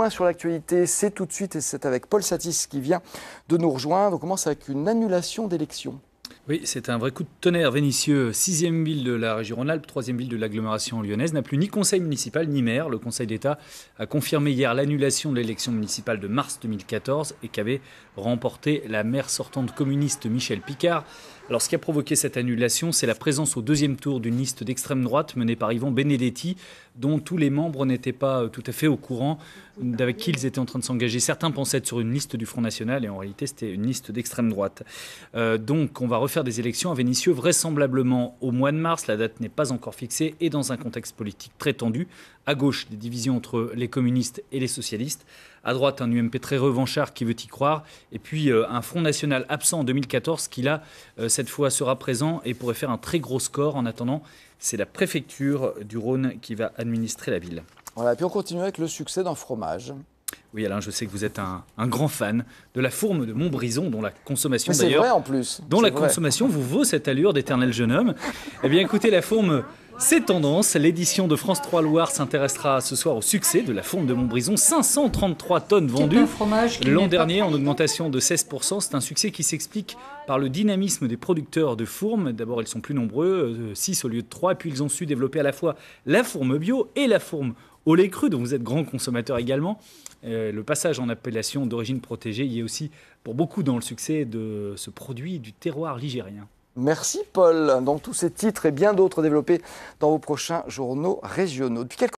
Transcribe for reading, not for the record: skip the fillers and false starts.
Point sur l'actualité, c'est tout de suite et c'est avec Paul Satis qui vient de nous rejoindre. On commence avec une annulation d'élection. Oui, c'est un vrai coup de tonnerre. Vénissieux, 6e ville de la région Rhône-Alpes, 3e ville de l'agglomération lyonnaise, n'a plus ni conseil municipal ni maire. Le Conseil d'État a confirmé hier l'annulation de l'élection municipale de mars 2014 et qu'avait remporté la maire sortante communiste Michèle Picard. Alors, ce qui a provoqué cette annulation, c'est la présence au deuxième tour d'une liste d'extrême droite menée par Yvan Benedetti, dont tous les membres n'étaient pas tout à fait au courant d'avec qui ils étaient en train de s'engager. Certains pensaient être sur une liste du Front National et en réalité, c'était une liste d'extrême droite. Donc, on va refaire des élections à Vénissieux vraisemblablement au mois de mars. La date n'est pas encore fixée et dans un contexte politique très tendu. À gauche, des divisions entre les communistes et les socialistes. À droite, un UMP très revanchard qui veut y croire. Et puis, un Front National absent en 2014 qui, là, cette fois, sera présent et pourrait faire un très gros score. En attendant, c'est la préfecture du Rhône qui va administrer la ville. Voilà, et puis on continue avec le succès d'un fromage. Oui, Alain, je sais que vous êtes un grand fan de la fourme de Montbrison, dont la consommation, c'est vrai en plus. Dont la consommation vous vaut cette allure d'éternel jeune homme. Eh bien, écoutez, la fourme, c'est tendance. L'édition de France 3 Loire s'intéressera ce soir au succès de la fourme de Montbrison. 533 tonnes vendues l'an dernier, en augmentation de 16%. C'est un succès qui s'explique par le dynamisme des producteurs de fourmes. D'abord, ils sont plus nombreux, 6 au lieu de 3. Puis, ils ont su développer à la fois la fourme bio et la fourme au lait cru, dont vous êtes grand consommateur également. Le passage en appellation d'origine protégée y est aussi pour beaucoup dans le succès de ce produit du terroir ligérien. Merci Paul. Donc tous ces titres et bien d'autres développés dans vos prochains journaux régionaux. Depuis quelques